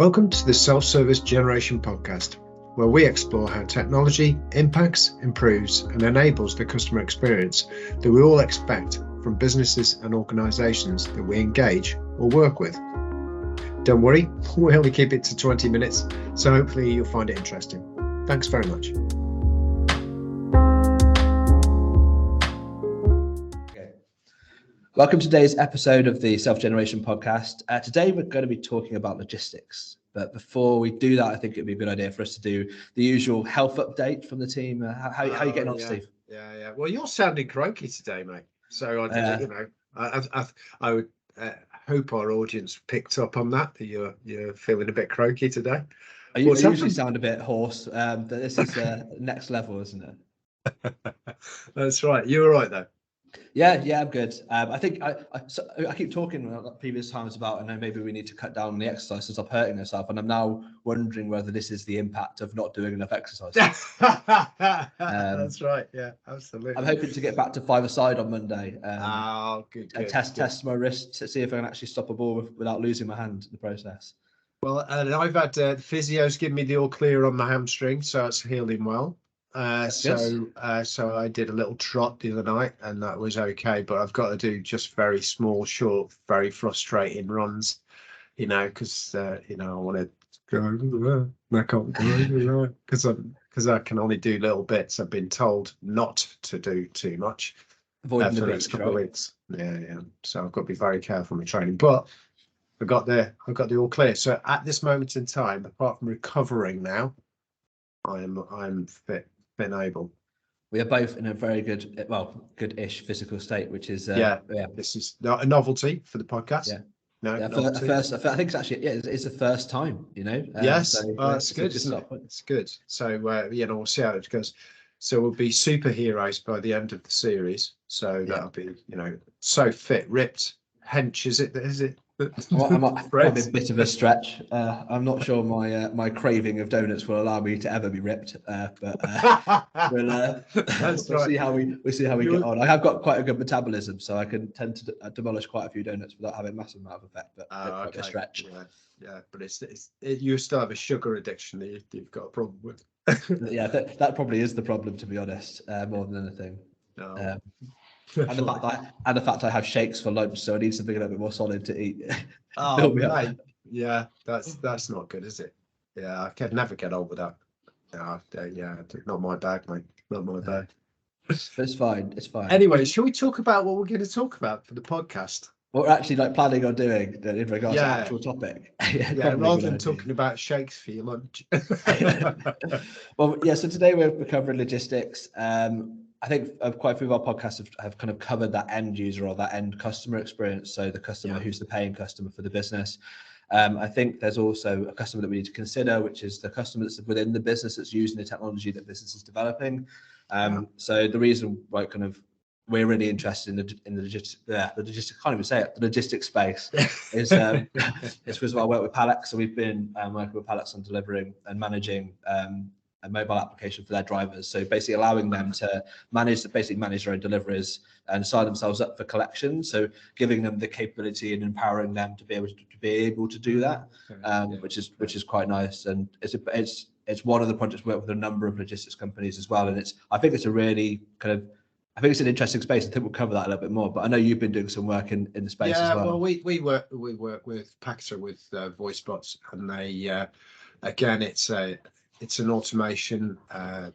Welcome to the Self-Service Generation podcast, where we explore how technology impacts, improves, and enables the customer experience that we all expect from businesses and organizations that we engage or work with. Don't worry, we only keep it to 20 minutes, so hopefully you'll find it interesting. Thanks very much. Welcome to today's episode of the Self-Generation podcast. Today we're going to be talking about logistics. But before we do that, I think it'd be a good idea for us to do the usual health update from the the team. How are you getting on, Steve? Yeah. Well, you're sounding croaky today, mate. So I would hope our audience picked up on that you're feeling a bit croaky today. I usually sound a bit hoarse, but this is next level, isn't it? That's right. You're all right though. Yeah, I'm good. I think I keep talking previous times about, I know maybe we need to cut down on the exercise to stop hurting yourself, and I'm now wondering whether this is the impact of not doing enough exercise. That's right. Yeah, absolutely. I'm hoping to get back to 5-a-side on Monday. Good. Test my wrist to see if I can actually stop a ball without losing my hand in the process. Well, and I've had the physios give me the all clear on my hamstring, so it's healing well. So I did a little trot the other night and that was okay, but I've got to do just very small, short, very frustrating runs, because I want to go. I can't go because I can only do little bits. I've been told not to do too much for the next couple of weeks. Yeah. So I've got to be very careful in my training, but I've got the all clear. So at this moment in time, apart from recovering now, I'm fit. Been able. We are both in a very good-ish physical state, which is This is a novelty for the podcast. I think it's actually it's the first time. Yes, it's good. It's good. So we'll see how it goes. So we'll be superheroes by the end of the series. So that'll be so fit, ripped, hench. Is it? Well, I'm a bit of a stretch. I'm not sure my craving of donuts will allow me to ever be ripped, but we'll see how we get on. I have got quite a good metabolism, so I can tend to demolish quite a few donuts without having a massive amount of effect. But quite a stretch. Yeah, but you still have a sugar addiction that you've got a problem with. Yeah, that probably is the problem, to be honest, more than anything. No. And the fact I have shakes for lunch, so I need something a little bit more solid to eat. Oh, right. Yeah, that's not good, is it? Yeah, I can never get over that. Not my bag, mate. Not my bag. It's fine. Anyway, shall we talk about what we're going to talk about for the podcast? What we're actually planning on doing in regards to the actual topic. Rather than talking about shakes for your lunch. Well, yeah. So today we're covering logistics. I think quite a few of our podcasts have kind of covered that end user or that end customer experience. So the customer who's the paying customer for the business. I think there's also a customer that we need to consider, which is the customer that's within the business that's using the technology that business is developing. So the reason why we're really interested in the logistics, can't even say it, the logistics space is because I work with Palex. So we've been working with Palex on delivering and managing a mobile application for their drivers, so basically allowing them to manage their own deliveries and sign themselves up for collection, so giving them the capability and empowering them to be able to do that, which is quite nice. And it's one of the projects we work with a number of logistics companies as well, and I think it's an interesting space. I think we'll cover that a little bit more, but I know you've been doing some work in the space as well. Well, we work with Paxter with voice bots, and they again it's an automation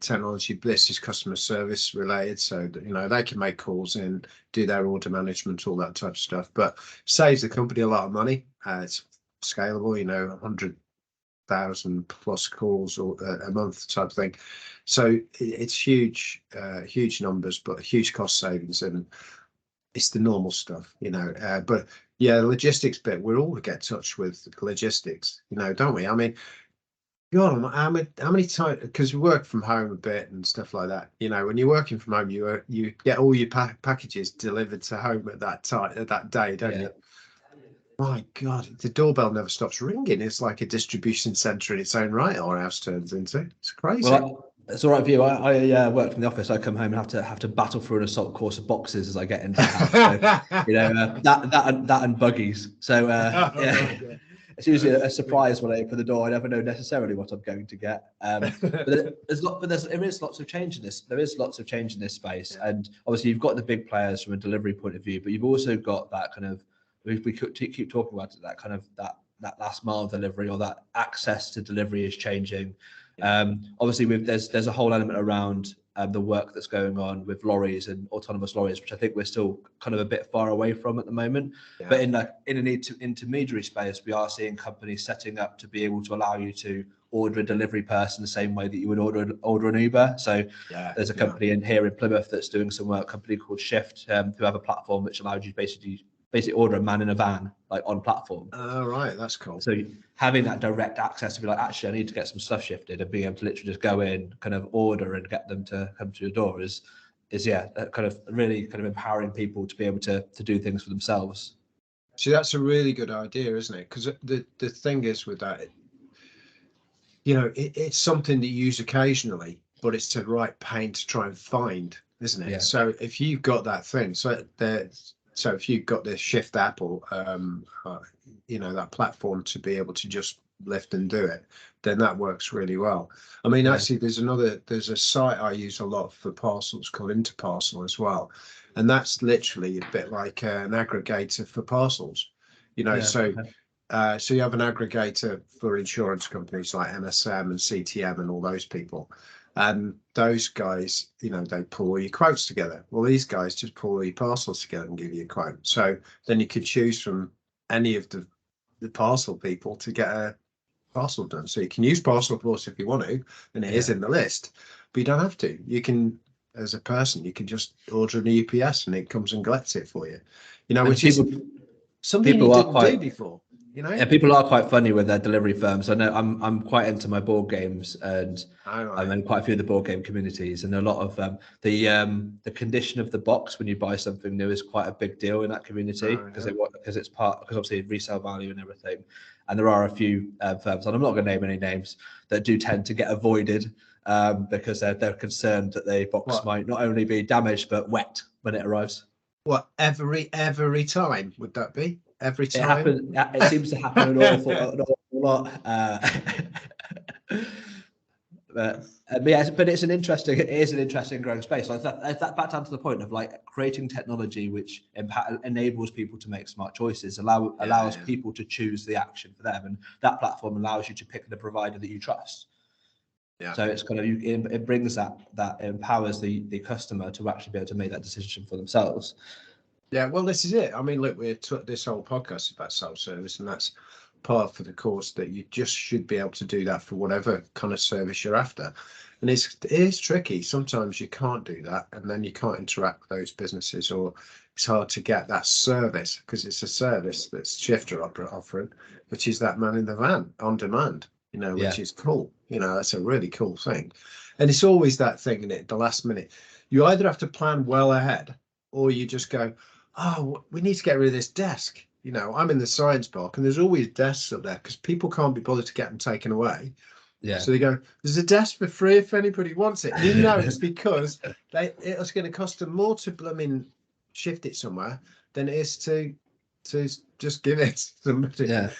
technology. This is customer service related, so they can make calls and do their order management, all that type of stuff, but saves the company a lot of money. It's scalable, 100,000 plus calls or a month type thing, so it's huge numbers, but huge cost savings, and it's the normal stuff, but the logistics bit, we're all get touched with logistics, don't we? I mean, God, how many times, because we work from home a bit and stuff like that, when you're working from home, you get all your packages delivered to home at that day, don't you? My God, the doorbell never stops ringing. It's like a distribution centre in its own right, our house turns into. It's crazy. Well, it's all right for you. I work from the office. I come home and have to battle through an assault course of boxes as I get into the house. So, that and buggies. So it's usually a surprise when I open the door. I never know necessarily what I'm going to get. There is lots of change in this. There is lots of change in this space, and obviously you've got the big players from a delivery point of view, but you've also got that kind of, we could keep talking about it, that kind of that last mile delivery, or that access to delivery is changing. Obviously, there's a whole element around the work that's going on with lorries and autonomous lorries, which I think we're still kind of a bit far away from at the moment. But in an intermediary space, we are seeing companies setting up to be able to allow you to order a delivery person the same way that you would order an Uber. So there's a company in Plymouth that's doing some work, a company called Shift, who have a platform which allows you basically order a man in a van, like on platform. Oh, right, that's cool. So having that direct access to be like, actually, I need to get some stuff shifted, and being able to literally just go in, kind of order and get them to come to your door is kind of really kind of empowering people to be able to do things for themselves. See, that's a really good idea, isn't it? Because the thing is with that, you know, it's something that you use occasionally, but it's the right pain to try and find, isn't it? So if you've got that thing, so if you've got this Shift app or you know, that platform to be able to just lift and do it, then that works really well. I mean, actually, there's a site I use a lot for parcels called Interparcel as well, and that's literally a bit like an aggregator for parcels. You know, so you have an aggregator for insurance companies like MSM and CTM and all those people. And those guys, you know, they pull all your quotes together. Well, these guys just pull all your parcels together and give you a quote. So then you could choose from any of the parcel people to get a parcel done. So you can use Parcel Force if you want to, and it is in the list, but you don't have to. You can, as a person, you can just order an UPS and it comes and collects it for you. You know, which is something you didn't do before. You know, people are quite funny with their delivery firms. I know I'm quite into my board games, and I'm in quite a few of the board game communities, and a lot of the condition of the box when you buy something new is quite a big deal in that community, because because obviously resale value and everything. And there are a few firms, and I'm not going to name any names, that do tend to get avoided because they're concerned that the box might not only be damaged but wet when it arrives. What, every time would that be? Every time? It seems to happen an awful lot. But it's an interesting growing space. Like that back down to the point of like creating technology which enables people to make smart choices, allows people to choose the action for them, and that platform allows you to pick the provider that you trust. So it's kind of it brings that empowers the customer to actually be able to make that decision for themselves. Yeah, well, this is it. I mean, look, this whole podcast is about self-service, and that's part of the course that you just should be able to do that for whatever kind of service you're after. And it is tricky. Sometimes you can't do that, and then you can't interact with those businesses, or it's hard to get that service because it's a service that's Shifter offering, which is that man in the van on demand, you know, which is cool. You know, that's a really cool thing. And it's always that thing in it, the last minute. You either have to plan well ahead, or you just go, oh, we need to get rid of this desk. You know, I'm in the science park and there's always desks up there because people can't be bothered to get them taken away. So they go, there's a desk for free if anybody wants it. And you know, it's because it's going to cost them more to shift it somewhere than it is to just give it to somebody.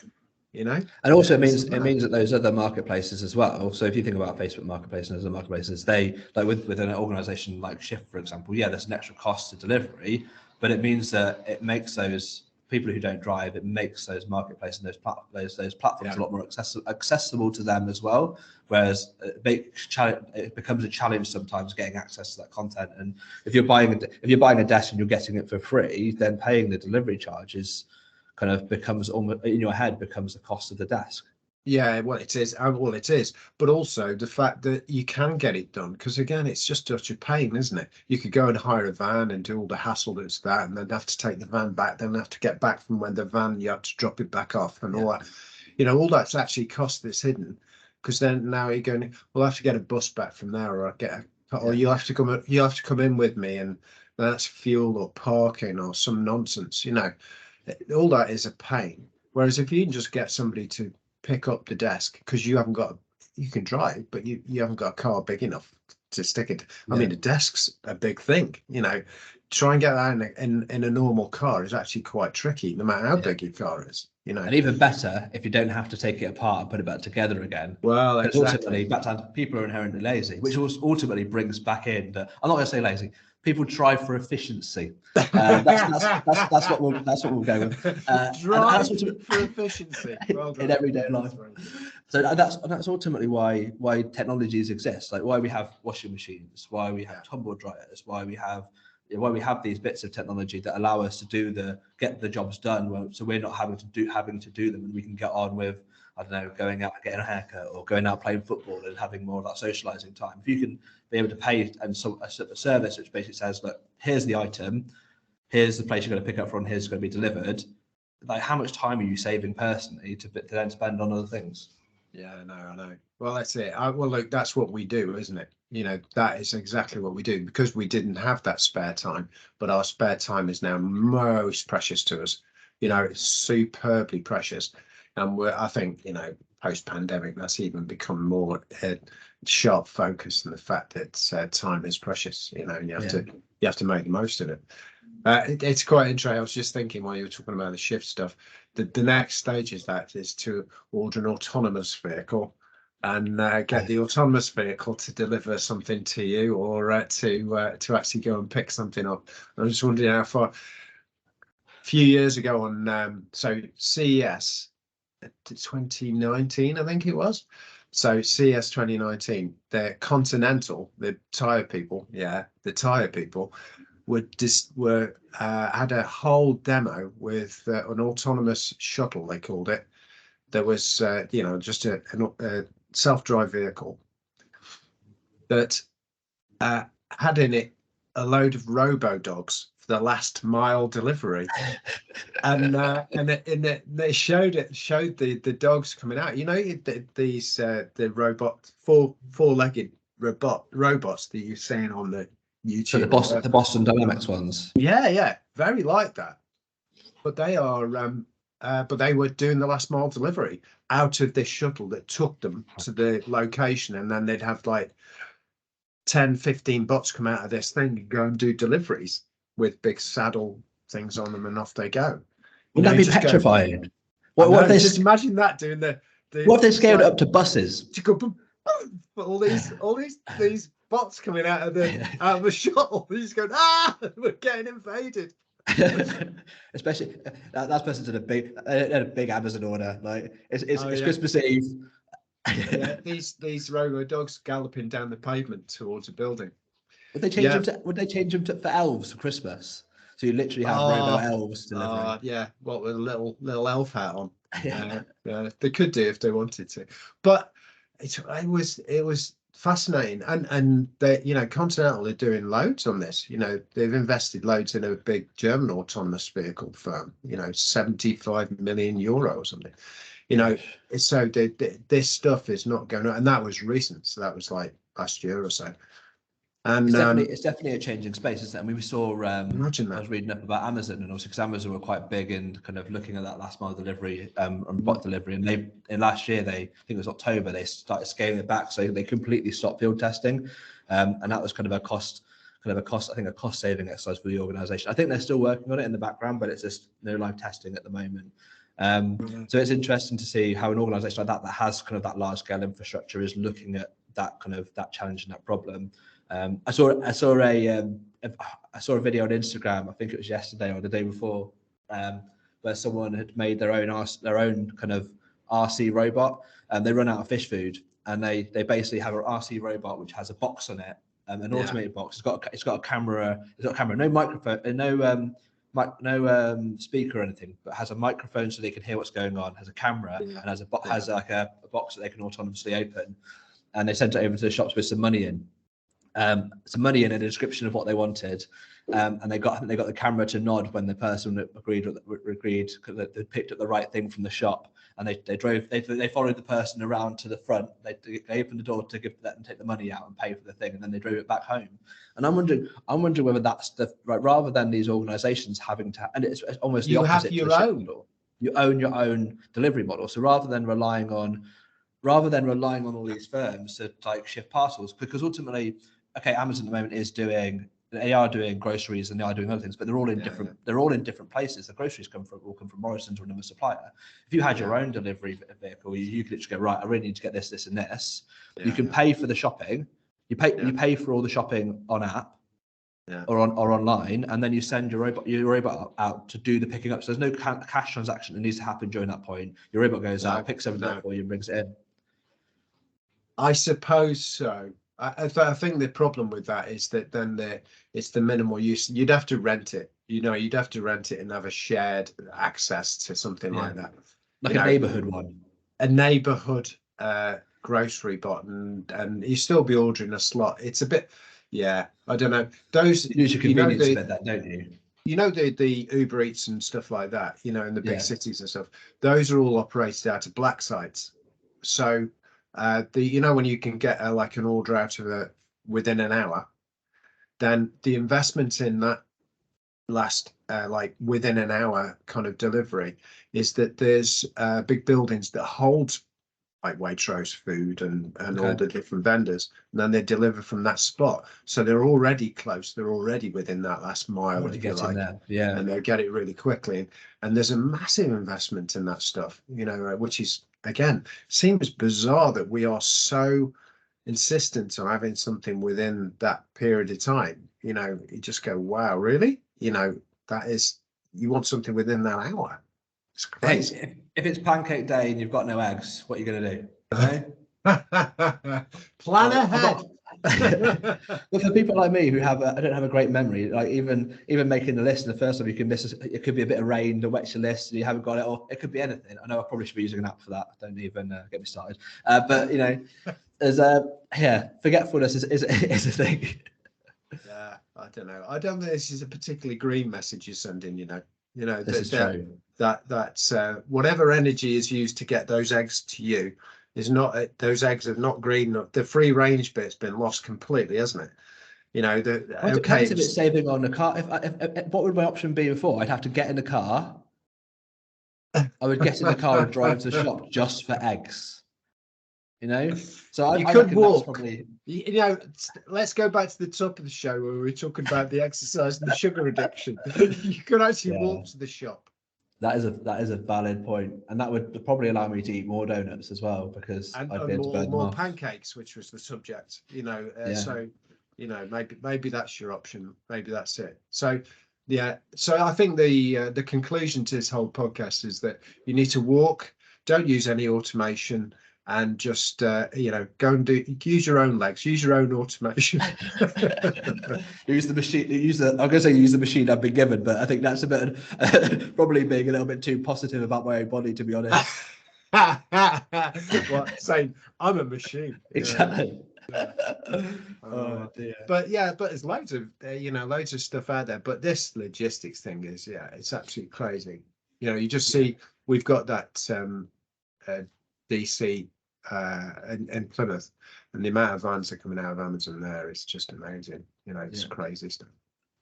You know, and also it means that those other marketplaces as well. So if you think about Facebook Marketplace and other marketplaces, they like with an organization like Shift, for example, there's an extra cost to delivery, but it means that it makes those people who don't drive, it makes those marketplaces and those platforms a lot more accessible to them as well. Whereas it becomes a challenge sometimes getting access to that content. And if you're buying a desk and you're getting it for free, then paying the delivery charges kind of becomes almost in your head becomes the cost of the desk. Yeah, well, it is. But also the fact that you can get it done, because again, it's just such a pain, isn't it? You could go and hire a van and do all the hassle that's that, and then have to take the van back, then have to get back from when the van, you have to drop it back off and all that. You know, all that's actually cost that's hidden, because then now you're going, we'll have to get a bus back from there, or or you'll have to come in with me, and that's fuel or parking or some nonsense. You know, all that is a pain. Whereas if you can just get somebody to pick up the desk, because you can drive, but you haven't got a car big enough to stick it. I mean, the desk's a big thing, you know. try and get that in a normal car is actually quite tricky, no matter how big your car is. And even better if you don't have to take it apart and put it back together again. Well, ultimately, back to people are inherently lazy, which ultimately brings back in that I'm not going to say lazy. People drive for efficiency. That's what we'll go with. Drive for efficiency in everyday life. So that's ultimately why technologies exist. Like why we have washing machines, why we have tumble dryers, why we have these bits of technology that allow us to get the jobs done, so we're not having to do them, and we can get on with, I don't know, going out and getting a haircut or going out playing football and having more of that socializing time. If you can be able to pay a service which basically says, look, here's the item, here's the place you're going to pick up from, here's going to be delivered. Like, how much time are you saving personally to then spend on other things? Yeah, I know. Well, that's it. Well, look, that's what we do, isn't it? That is exactly what we do, because we didn't have that spare time, but our spare time is now most precious to us. It's superbly precious. And I think, post-pandemic, that's even become more sharp focus in the fact that time is precious. You have to make the most of it. It's quite interesting. I was just thinking while you were talking about the shift stuff, the next stage is to order an autonomous vehicle and get the autonomous vehicle to deliver something to you, or to actually go and pick something up. I'm just wondering how far. A few years ago on CES 2019, I think it was. So CES 2019, the Continental, the tire people, had a whole demo with an autonomous shuttle, they called it. There was just a self-drive vehicle that had in it a load of Robodogs for the last mile delivery. and they showed the dogs coming out. The robot, four-legged robots that you're seeing on the YouTube. So the Boston Dynamics ones. Yeah, very like that. But they are but they were doing the last mile delivery out of this shuttle that took them to the location, and then they'd have like 10-15 bots come out of this thing and go and do deliveries with big saddle things on them, and off they go. Would that be petrifying? What they just imagine that doing the what if they scaled it up to buses? All these bots coming out of the shuttle. He's going, we're getting invaded. Especially that person's in a big Amazon order. Like it's Christmas Eve. These Robodogs galloping down the pavement towards a building. Would they change them for elves for Christmas? So you literally have Robo elves delivering. What with a little elf hat on. They could do if they wanted to, but it was fascinating. And they, Continental are doing loads on this. They've invested loads in a big German autonomous vehicle firm. 75 million euro or something. So this stuff is not going on, and that was recent. So that was like last year or so. And it's definitely a changing space, isn't it? I mean, we saw. Imagine that. I was reading up about Amazon, and also because Amazon were quite big in kind of looking at that last mile delivery and bot delivery. And in last year, I think it was October, they started scaling it back, so they completely stopped field testing, and that was kind of a cost saving exercise for the organization. I think they're still working on it in the background, but it's just no live testing at the moment. So it's interesting to see how an organization like that has kind of that large scale infrastructure is looking at that challenge and that problem. I saw a video on Instagram, I think it was yesterday or the day before, where someone had made their own kind of RC robot, and they run out of fish food, and they basically have an RC robot which has a box on it, an automated box. It's got a camera, no microphone, no speaker or anything, but has a microphone so they can hear what's going on, has a camera, and has a box that they can autonomously open, and they sent it over to the shops with some money in. And a description of what they wanted, and they got the camera to nod when the person agreed because they picked up the right thing from the shop, and they followed the person around to the front. They opened the door to let them take the money out and pay for the thing, and then they drove it back home. And I'm wondering whether that's rather than these organisations having to, and it's almost the opposite. You own your own delivery model. So rather than relying on all these firms to like shift parcels, because ultimately, okay, Amazon at the moment is doing they are doing groceries and they are doing other things, but they're all in different places. The groceries will come from Morrison's or another supplier. If you had your own delivery vehicle, you could literally go, right, I really need to get this, and this. You can pay for the shopping. You pay for all the shopping on app. Or online, and then you send your robot out to do the picking up. So there's no cash transaction that needs to happen during that point. Your robot goes out, picks everything up for you, and brings it in. I suppose so. I think the problem with that is that then it's the minimal use. You'd have to rent it. You'd have to rent it and have a shared access to something like that. Like a neighborhood one. A neighborhood grocery bot, and you still be ordering a slot. It's a bit. Yeah, I don't know. Those use your convenience a bit, that, don't you? You know the Uber Eats and stuff like that. In the big cities and stuff. Those are all operated out of black sites. So when you can get an order out of within an hour, then the investment in that last within an hour kind of delivery is that there's big buildings that hold like Waitrose food and all the different vendors, and then they deliver from that spot. So they're already close. They're already within that last mile, if you like. And they'll get it really quickly. And there's a massive investment in that stuff, which is, again, seems bizarre that we are so insistent on having something within that period of time. You just go, wow, really? That is, you want something within that hour. It's crazy. Hey, if it's pancake day and you've got no eggs, what are you going to do? Okay? Plan ahead. Well, for people like me who I don't have a great memory, like even making the list, the first time you can miss it could be a bit of rain that wets your list and you haven't got it, or it could be anything. I know I probably should be using an app for that. Don't even get me started. But there's forgetfulness is a thing. Yeah, I don't know. I don't think this is a particularly green message you're sending. This is true. That's whatever energy is used to get those eggs to you is not, those eggs are not green. The free range bit's been lost completely, hasn't it? Depends if it's saving on the car. If what would my option be before? I'd have to get in the car. I would get in the car and drive to the shop just for eggs. So I could walk. Probably... let's go back to the top of the show where we were talking about the exercise and the sugar addiction. You could actually walk to the shop. That is a valid point, and that would probably allow me to eat more donuts as well, because I'd be able to burn more pancakes, which was the subject. So maybe that's your option. Maybe that's it. So so I think the conclusion to this whole podcast is that you need to walk. Don't use any automation. And just go and use your own legs, use your own automation. Use the machine. Use the machine I've been given, but I think that's a bit probably being a little bit too positive about my own body, to be honest. Saying I'm a machine. Exactly. Oh dear. But there's loads of stuff out there. But this logistics thing is, it's absolutely crazy. You just see we've got that DC and Plymouth, and the amount of vans that are coming out of Amazon there is just amazing. It's crazy stuff.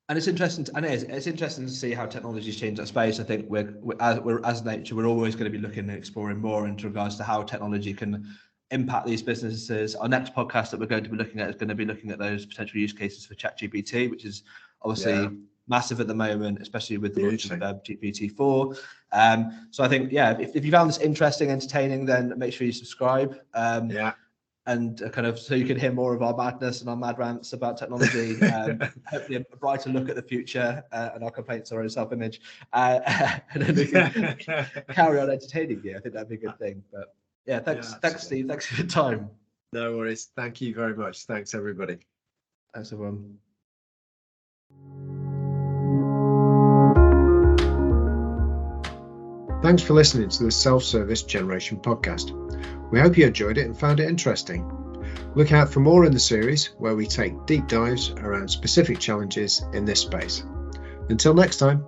And it's interesting, it's interesting to see how technology's changed that space. I think we're as nature, we're always going to be looking and exploring more into regards to how technology can impact these businesses. Our next podcast that we're going to be looking at is going to be looking at those potential use cases for ChatGPT, which is obviously massive at the moment, especially with the launch of GPT-4. So I think, if you found this interesting, entertaining, then make sure you subscribe. And kind of so you can hear more of our madness and our mad rants about technology. Hopefully a brighter look at the future and our complaints on our self-image. And then we can carry on entertaining you. I think that'd be a good thing. But thanks, Steve. Thanks for your time. No worries. Thank you very much. Thanks, everybody. Thanks, everyone. Thanks for listening to the Self-Service Generation podcast. We hope you enjoyed it and found it interesting. Look out for more in the series where we take deep dives around specific challenges in this space. Until next time.